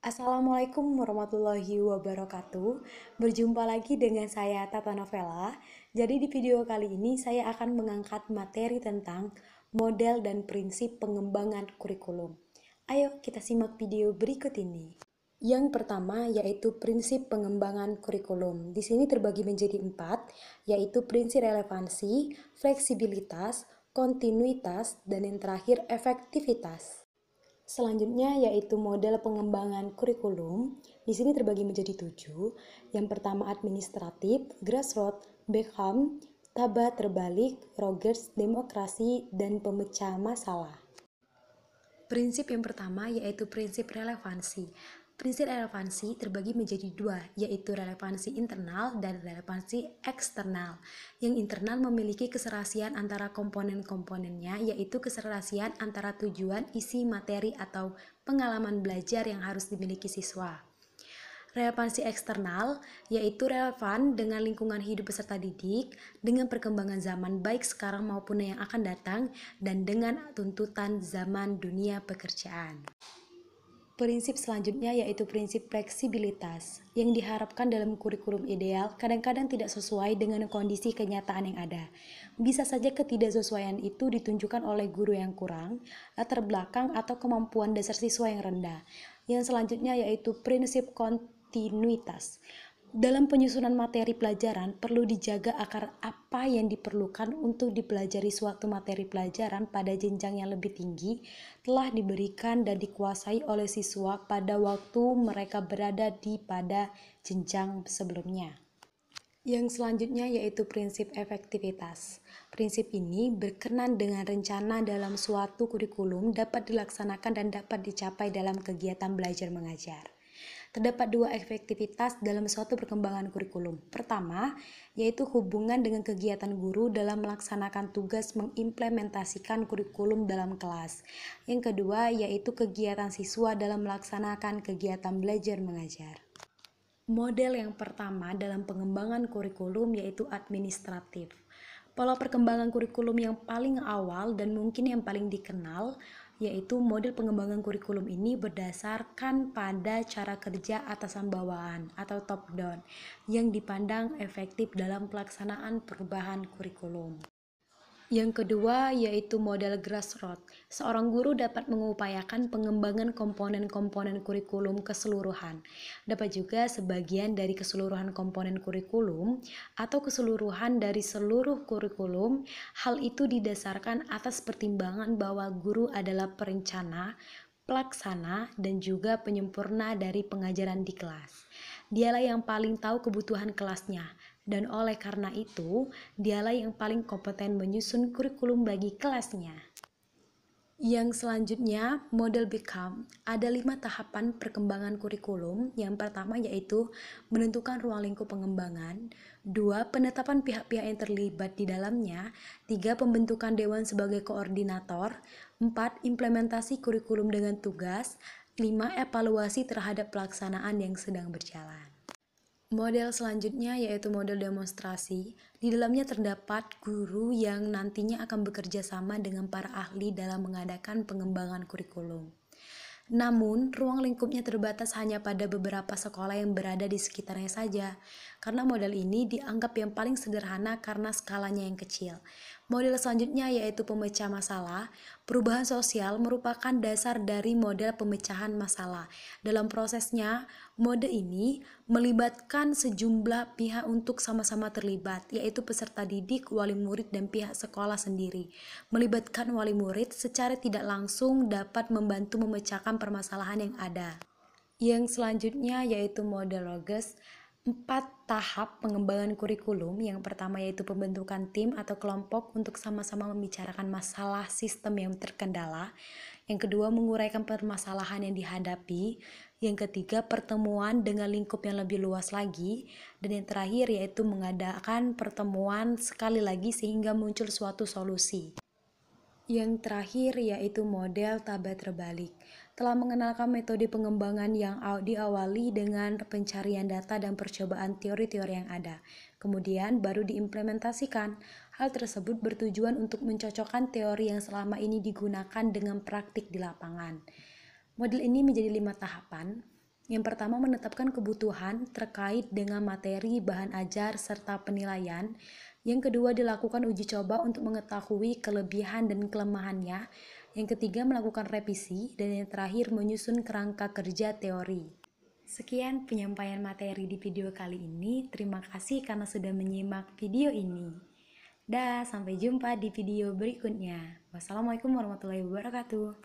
Assalamualaikum warahmatullahi wabarakatuh. Berjumpa lagi dengan saya Tata Novela. Jadi di video kali ini saya akan mengangkat materi tentang model dan prinsip pengembangan kurikulum. Ayo kita simak video berikut ini. Yang pertama yaitu prinsip pengembangan kurikulum. Di sini terbagi menjadi 4, yaitu prinsip relevansi, fleksibilitas, kontinuitas, dan yang terakhir efektivitas. Selanjutnya yaitu model pengembangan kurikulum. Di sini terbagi menjadi 7. Yang pertama administratif, grassroots, Beckham, Taba terbalik, Rogers, demokrasi, dan pemecah masalah. Prinsip yang pertama yaitu prinsip relevansi. Prinsip relevansi terbagi menjadi 2, yaitu relevansi internal dan relevansi eksternal. Yang internal memiliki keserasian antara komponen-komponennya, yaitu keserasian antara tujuan, isi, materi, atau pengalaman belajar yang harus dimiliki siswa. Relevansi eksternal yaitu relevan dengan lingkungan hidup peserta didik, dengan perkembangan zaman baik sekarang maupun yang akan datang, dan dengan tuntutan zaman dunia pekerjaan. Prinsip selanjutnya yaitu prinsip fleksibilitas, yang diharapkan dalam kurikulum ideal kadang-kadang tidak sesuai dengan kondisi kenyataan yang ada. Bisa saja ketidaksesuaian itu ditunjukkan oleh guru yang kurang, latar belakang atau kemampuan dasar siswa yang rendah. Yang selanjutnya yaitu prinsip kontinuitas. Dalam penyusunan materi pelajaran, perlu dijaga agar apa yang diperlukan untuk dipelajari suatu materi pelajaran pada jenjang yang lebih tinggi telah diberikan dan dikuasai oleh siswa pada waktu mereka berada pada jenjang sebelumnya. Yang selanjutnya yaitu prinsip efektivitas. Prinsip ini berkenan dengan rencana dalam suatu kurikulum dapat dilaksanakan dan dapat dicapai dalam kegiatan belajar mengajar. Terdapat 2 efektivitas dalam suatu perkembangan kurikulum. Pertama, yaitu hubungan dengan kegiatan guru dalam melaksanakan tugas mengimplementasikan kurikulum dalam kelas. Yang kedua, yaitu kegiatan siswa dalam melaksanakan kegiatan belajar mengajar. Model yang pertama dalam pengembangan kurikulum yaitu administratif. Pola perkembangan kurikulum yang paling awal dan mungkin yang paling dikenal yaitu model pengembangan kurikulum ini berdasarkan pada cara kerja atasan bawahan atau top down yang dipandang efektif dalam pelaksanaan perubahan kurikulum. Yang kedua yaitu model grassroots. Seorang guru dapat mengupayakan pengembangan komponen-komponen kurikulum keseluruhan. Dapat juga sebagian dari keseluruhan komponen kurikulum atau keseluruhan dari seluruh kurikulum. Hal itu didasarkan atas pertimbangan bahwa guru adalah perencana, pelaksana, dan juga penyempurna dari pengajaran di kelas. Dialah yang paling tahu kebutuhan kelasnya, dan oleh karena itu, dialah yang paling kompeten menyusun kurikulum bagi kelasnya. Yang selanjutnya, model Beckham. Ada 5 tahapan perkembangan kurikulum. Yang pertama yaitu menentukan ruang lingkup pengembangan. 2. Penetapan pihak-pihak yang terlibat di dalamnya. 3. Pembentukan dewan sebagai koordinator. 4. Implementasi kurikulum dengan tugas. 5. Evaluasi terhadap pelaksanaan yang sedang berjalan. Model selanjutnya yaitu model demonstrasi. Di dalamnya terdapat guru yang nantinya akan bekerja sama dengan para ahli dalam mengadakan pengembangan kurikulum. Namun, ruang lingkupnya terbatas hanya pada beberapa sekolah yang berada di sekitarnya saja, karena model ini dianggap yang paling sederhana karena skalanya yang kecil. Model selanjutnya yaitu pemecah masalah. Perubahan sosial merupakan dasar dari model pemecahan masalah. Dalam prosesnya, mode ini melibatkan sejumlah pihak untuk sama-sama terlibat, yaitu peserta didik, wali murid, dan pihak sekolah sendiri. Melibatkan wali murid secara tidak langsung dapat membantu memecahkan permasalahan yang ada. Yang selanjutnya yaitu model Rogers. 4 tahap pengembangan kurikulum. Yang pertama yaitu pembentukan tim atau kelompok untuk sama-sama membicarakan masalah sistem yang terkendala. Yang kedua, menguraikan permasalahan yang dihadapi. Yang ketiga, pertemuan dengan lingkup yang lebih luas lagi. Dan yang terakhir yaitu mengadakan pertemuan sekali lagi sehingga muncul suatu solusi. Yang terakhir yaitu model tabel terbalik. Telah mengenalkan metode pengembangan yang diawali dengan pencarian data dan percobaan teori-teori yang ada. Kemudian baru diimplementasikan. Hal tersebut bertujuan untuk mencocokkan teori yang selama ini digunakan dengan praktik di lapangan. Model ini menjadi 5 tahapan. Yang pertama, menetapkan kebutuhan terkait dengan materi, bahan ajar, serta penilaian. Yang kedua, dilakukan uji coba untuk mengetahui kelebihan dan kelemahannya. Yang ketiga, melakukan revisi. Dan yang terakhir, menyusun kerangka kerja teori. Sekian penyampaian materi di video kali ini. Terima kasih karena sudah menyimak video ini. Dah, sampai jumpa di video berikutnya. Wassalamualaikum warahmatullahi wabarakatuh.